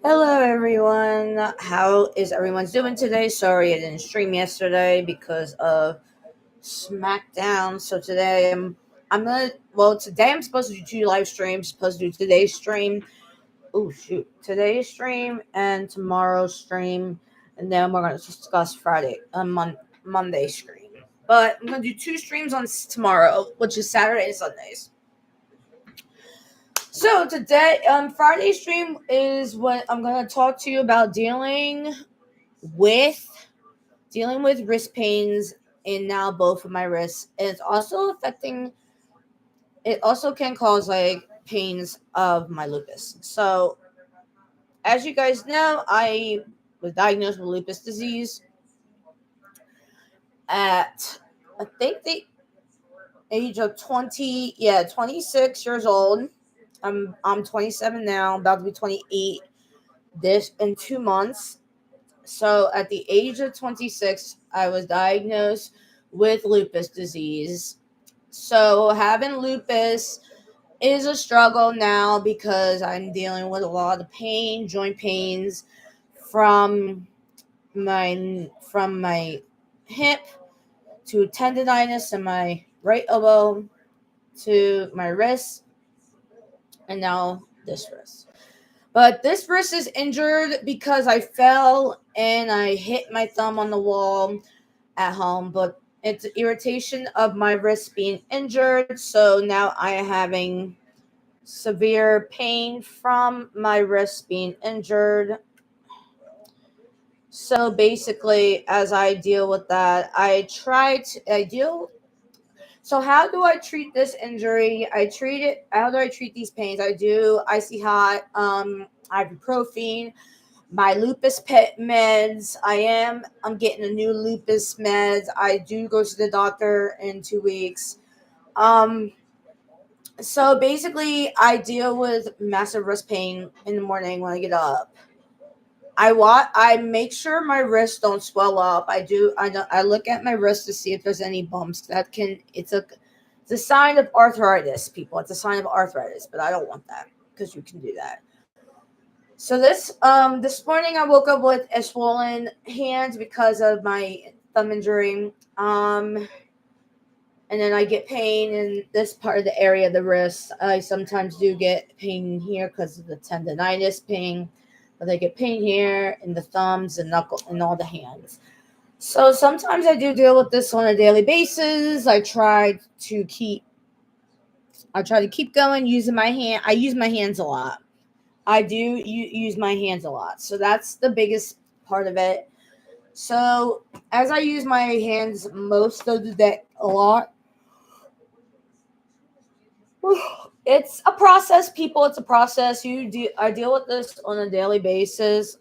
Hello everyone. How is everyone's doing today? Sorry I didn't stream yesterday because of SmackDown. So today today I'm supposed to do two live streams, supposed to do today's stream. Oh shoot. Today's stream and tomorrow's stream, and then we're gonna discuss Monday stream. But I'm gonna do two streams on tomorrow, which is Saturday and Sundays. So today, Friday stream is what I'm gonna talk to you about with dealing with wrist pains in now both of my wrists. And it's also affecting. It also can cause like pains of my lupus. So as you guys know, I was diagnosed with lupus disease at I think the age of 26 years old. I'm 27 now, about to be 28 this in 2 months. So at the age of 26, I was diagnosed with lupus disease. So having lupus is a struggle now because I'm dealing with a lot of pain, joint pains from my hip to tendonitis in my right elbow to my wrist and now this wrist. But this wrist is injured because I fell and I hit my thumb on the wall at home. But it's irritation of my wrist being injured. So now I am having severe pain from my wrist being injured. So basically, as I deal with that, I deal. So how do I treat this injury? How do I treat these pains? I do icy hot, ibuprofen, my lupus pet meds. I'm getting a new lupus meds. I do go to the doctor in 2 weeks. Um, so basically, I deal with massive wrist pain in the morning when I get up. I make sure my wrists don't swell up. I look at my wrist to see if there's any bumps. It's a sign of arthritis, people. It's a sign of arthritis, but I don't want that because you can do that. So this morning I woke up with a swollen hand because of my thumb injury. And then I get pain in this part of the area of the wrist. I sometimes do get pain here because of the tendonitis pain, but I get pain here in the thumbs and knuckle and all the hands. So sometimes I do deal with this on a daily basis. I try to keep going using my hand. I use my hands a lot. I do use my hands a lot. So that's the biggest part of it. So as I use my hands most of the day a lot, it's a process, people. It's a process. I deal with this on a daily basis.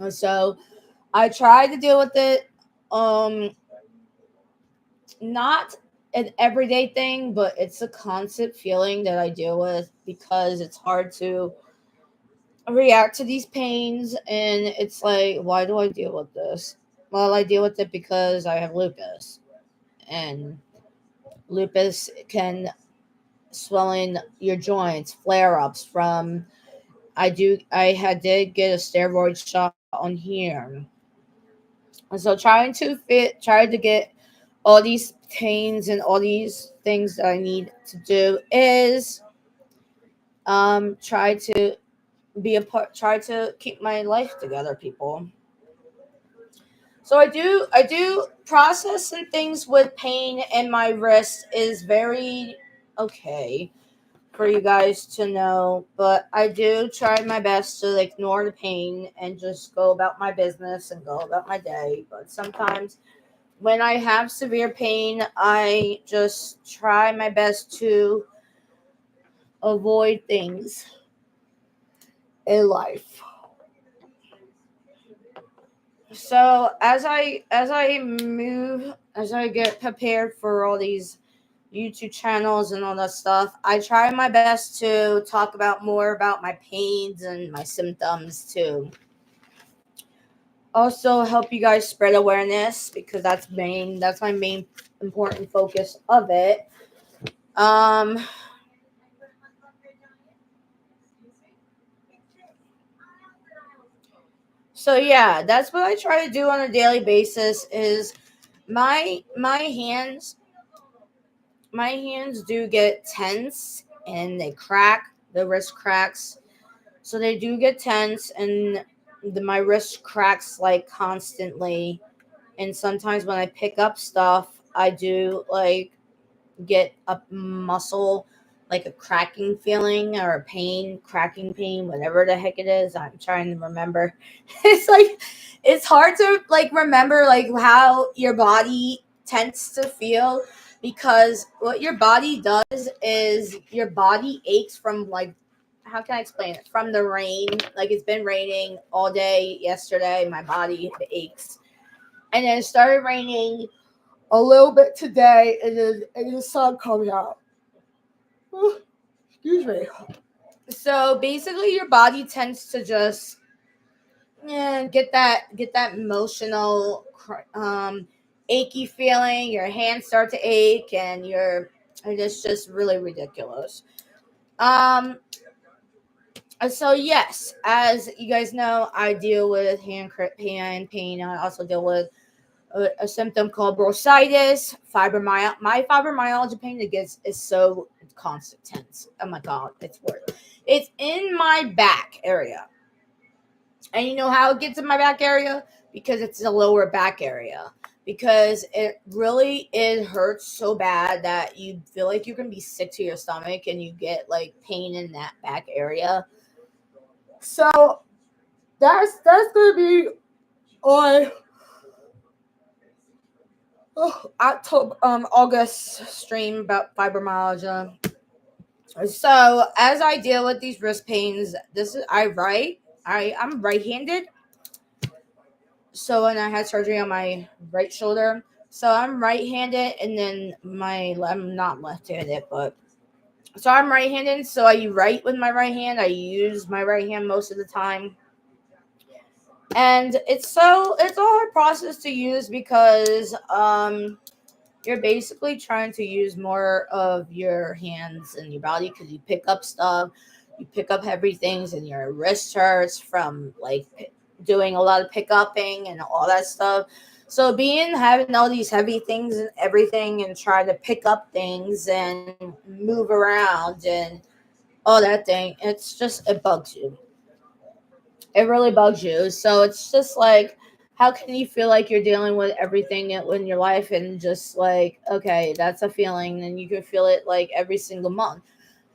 So I try to deal with it. Not an everyday thing, but it's a constant feeling that I deal with because it's hard to react to these pains. And it's like, why do I deal with this? Well, I deal with it because I have lupus, and lupus can swelling your joints, flare ups from. Did get a steroid shot on here, and so trying to get all these pains and all these things that I need to do is try to try to keep my life together, people. So I do processing things with pain in my wrist is very okay for you guys to know, but I do try my best to ignore the pain and just go about my business and go about my day. But sometimes when I have severe pain, I just try my best to avoid things in life. So as I get prepared for all these YouTube channels and all that stuff, I try my best to talk about more about my pains and my symptoms to also help you guys spread awareness because that's my main important focus of it. Um So yeah, that's what I try to do on a daily basis. Is my hands my hands do get tense and they crack. The wrist cracks, so they do get tense, and my wrist cracks like constantly. And sometimes when I pick up stuff, I do like get a muscle, like a cracking feeling or a pain, cracking pain, whatever the heck it is. I'm trying to remember. It's like it's hard to like remember like how your body tends to feel, because what your body does is your body aches from like, how can I explain it? From the rain. Like it's been raining all day yesterday, my body aches. And then it started raining a little bit today, and the sun coming out. Excuse me. So basically, your body tends to just get that emotional, achy feeling. Your hands start to ache, and it's just really ridiculous. Um. So yes, as you guys know, I deal with hand pain. I also deal with a symptom called bursitis, fibromyalgia. My fibromyalgia pain that gets is so constant tense. Oh my god, it's worse. It's in my back area, and you know how it gets in my back area, because it's the lower back area. Because it hurts so bad that you feel like you're gonna be sick to your stomach, and you get like pain in that back area. So that's gonna be on October, August stream about fibromyalgia. So as I deal with these wrist pains, I'm right-handed. So when I had surgery on my right shoulder, so I'm right-handed, and then I'm not left-handed, but so I'm right-handed. So I write with my right hand. I use my right hand most of the time, and it's a hard process to use because you're basically trying to use more of your hands and your body, because you pick up stuff, you pick up heavy things, and your wrist hurts from like doing a lot of pick upping and all that stuff. So having all these heavy things and everything, and trying to pick up things and move around and all that thing, it bugs you. It really bugs you. So it's just like, how can you feel like you're dealing with everything in your life, and just like, okay, that's a feeling, and you can feel it like every single month.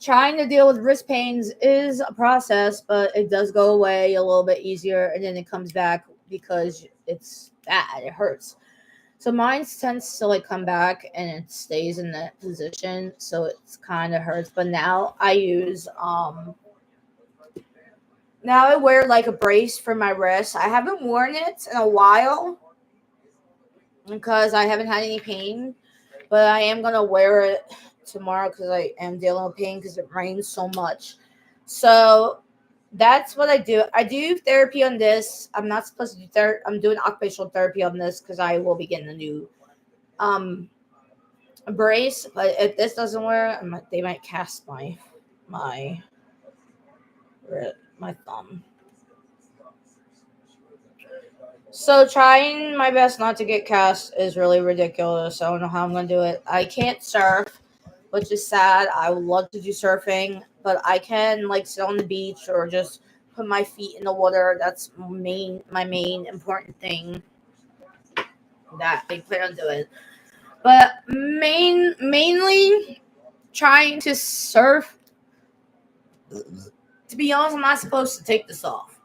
Trying to deal with wrist pains is a process, but it does go away a little bit easier, and then it comes back because it's bad. It hurts. So mine tends to like come back, and it stays in that position, so it's kind of hurts. But now I wear like a brace for my wrist. I haven't worn it in a while because I haven't had any pain, but I am gonna wear it tomorrow because I am dealing with pain because it rains so much. So that's what I do. I do therapy on this. I'm not supposed to do therapy. I'm doing occupational therapy on this because I will be getting a new um brace. But if this doesn't work, they might cast my my thumb. So trying my best not to get cast is really ridiculous. I don't know how I'm gonna do it. I can't surf, which is sad. I would love to do surfing, but I can like sit on the beach or just put my feet in the water. That's my main important thing that I plan on doing. But mainly trying to surf. To be honest, I'm not supposed to take this off.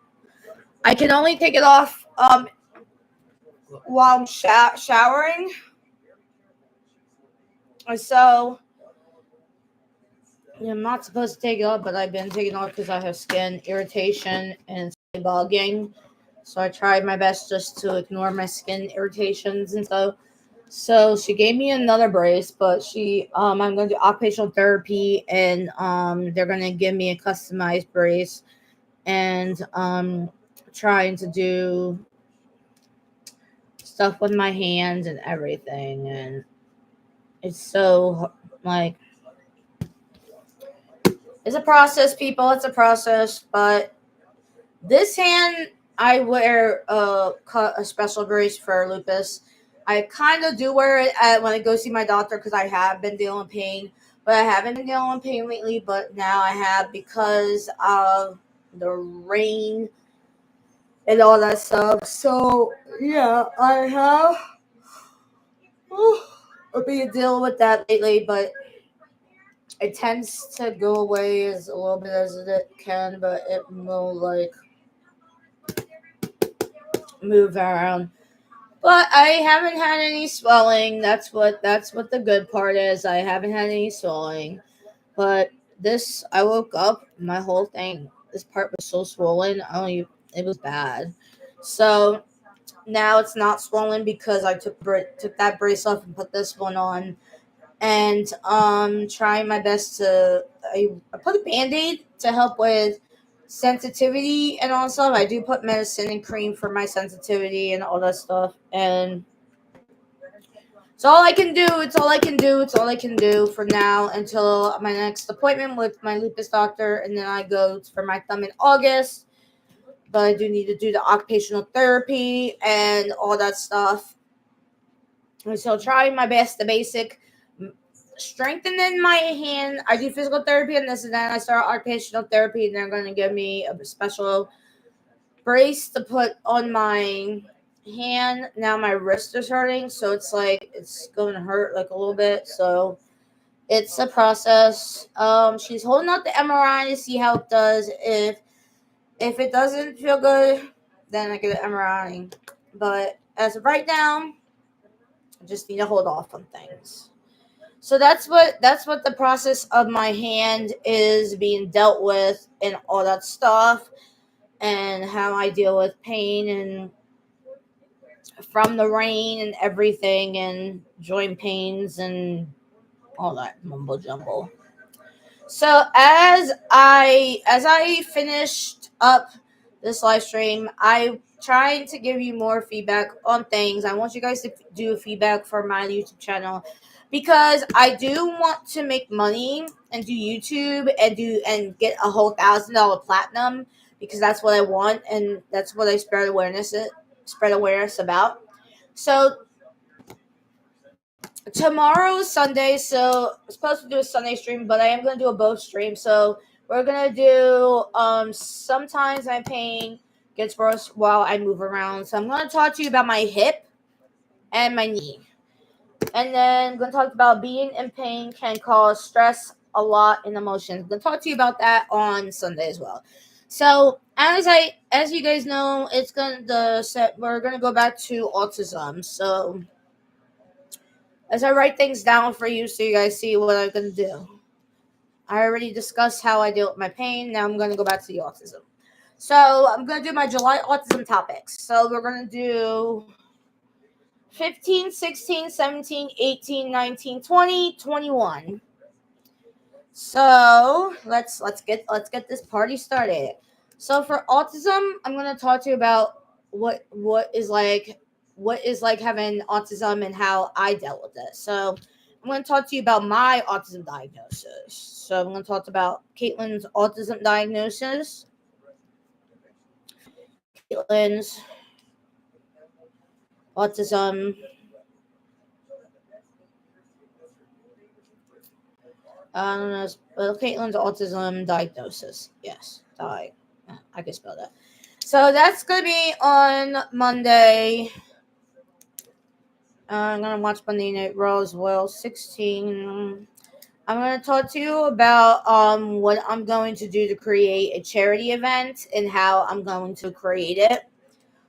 I can only take it off while I'm showering. So yeah, I'm not supposed to take it off, but I've been taking it off because I have skin irritation and it's really bugging. So I tried my best just to ignore my skin irritations and so. So she gave me another brace, but I'm going to do occupational therapy, and they're going to give me a customized brace, and trying to do stuff with my hands and everything, and it's so like it's a process, people. It's a process, but this hand, I wear a special brace for lupus. I kind of do wear it when I go see my doctor because I have been dealing with pain, but I haven't been dealing with pain lately. But now I have because of the rain and all that stuff. So yeah, I have been dealing with that lately, but it tends to go away as a little bit as it can, but it will like move around. But I haven't had any swelling. That's what the good part is. I haven't had any swelling. But this I woke up, my whole thing, this part was so swollen. It was bad. So now it's not swollen because I took that brace off and put this one on, and trying my best to I put a band-aid to help with sensitivity and all stuff. I do put medicine and cream for my sensitivity and all that stuff, and it's all I can do. It's all I can do. It's all I can do for now until my next appointment with my lupus doctor, and then I go for my thumb in August. But I do need to do the occupational therapy and all that stuff. And so trying my best, the basic strengthening my hand. I do physical therapy and this, and then I start occupational therapy, and they're going to give me a special brace to put on my hand. Now my wrist is hurting, so it's like it's going to hurt like a little bit. So it's a process. She's holding out the MRI to see how it does. If it doesn't feel good, then I get an MRI. But as of right now, I just need to hold off on things. So that's what the process of my hand is being dealt with and all that stuff, and how I deal with pain and from the rain and everything, and joint pains and all that mumbo jumbo. So as I finished up this live stream, I trying to give you more feedback on things. I want you guys to do feedback for my YouTube channel because I do want to make money and do YouTube and get a whole $1,000 platinum, because that's what I want and that's what I spread awareness about. So tomorrow is Sunday, so I'm supposed to do a Sunday stream, but I am gonna do a both stream. So we're gonna do sometimes my pain gets worse while I move around. So I'm gonna talk to you about my hip and my knee. And then I'm gonna talk about being in pain can cause stress a lot and emotions. I'm gonna talk to you about that on Sunday as well. So as you guys know, we're gonna go back to autism. So as I write things down for you so you guys see what I'm going to do. I already discussed how I deal with my pain. Now I'm going to go back to the autism. So I'm going to do my July autism topics. So we're going to do 15, 16, 17, 18, 19, 20, 21. So let's get this party started. So for autism, I'm going to talk to you about what is like having autism and how I dealt with it. So I'm going to talk to you about my autism diagnosis. So I'm going to talk about Caitlin's autism diagnosis. Caitlin's autism. I don't know. Caitlin's autism diagnosis. Yes, I can spell that. So that's going to be on Monday. I'm going to watch Monday Night Raw as well. 16. I'm going to talk to you about what I'm going to do to create a charity event and how I'm going to create it.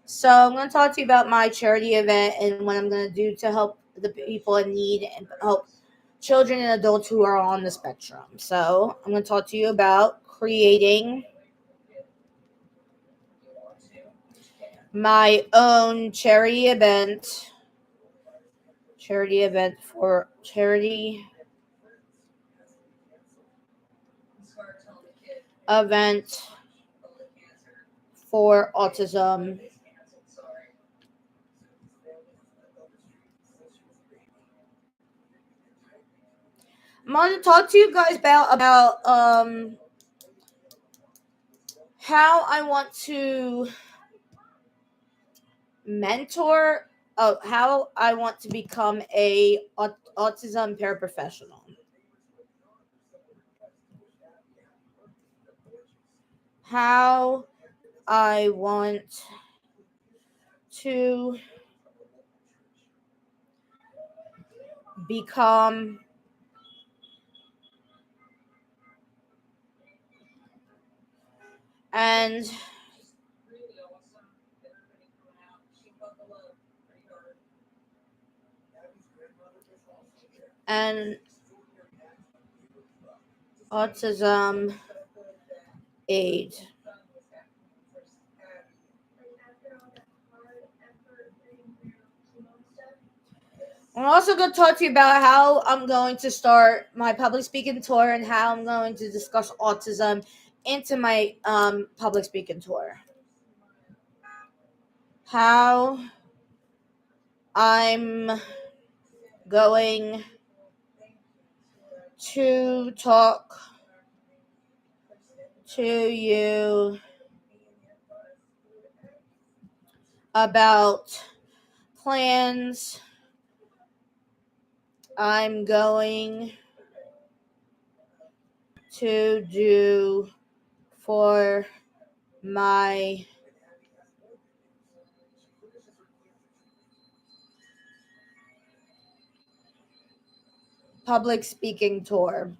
So I'm going to talk to you about my charity event and what I'm going to do to help the people in need and help children and adults who are on the spectrum. So I'm going to talk to you about creating my own charity event for charity event for autism. I'm going to talk to you guys about how I want to mentor of how I want to become a autism paraprofessional. How I want to become and an autism aid. I'm also going to talk to you about how I'm going to start my public speaking tour and how I'm going to discuss autism into my public speaking tour. How I'm going to talk to you about plans I'm going to do for my public speaking tour.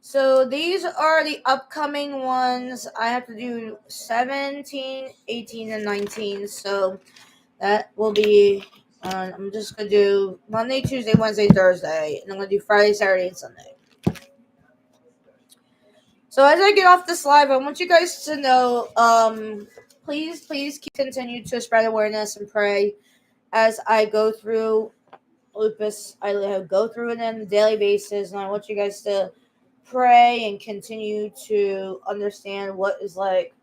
So these are the upcoming ones. I have to do 17, 18, and 19. So that will be, I'm just going to do Monday, Tuesday, Wednesday, Thursday. And I'm going to do Friday, Saturday, and Sunday. So as I get off this live, I want you guys to know, please continue to spread awareness and pray as I go through lupus. I go through it on a daily basis, and I want you guys to pray and continue to understand what is like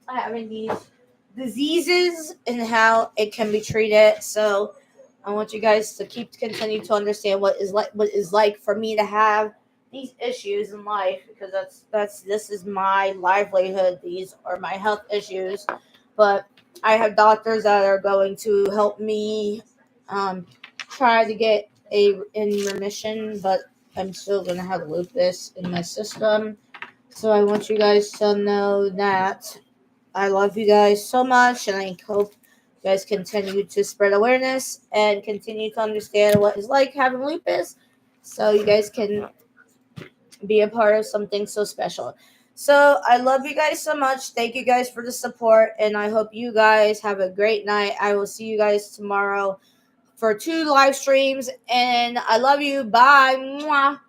having these diseases and how it can be treated. So I want you guys to continue to understand what is like for me to have these issues in life, because this is my livelihood. These are my health issues, but I have doctors that are going to help me try to get in remission, but I'm still going to have lupus in my system. So I want you guys to know that I love you guys so much, and I hope you guys continue to spread awareness and continue to understand what it's like having lupus, so you guys can be a part of something so special. So I love you guys so much. Thank you guys for the support, and I hope you guys have a great night. I will see you guys tomorrow for 2 live streams, and I love you. Bye. Mwah.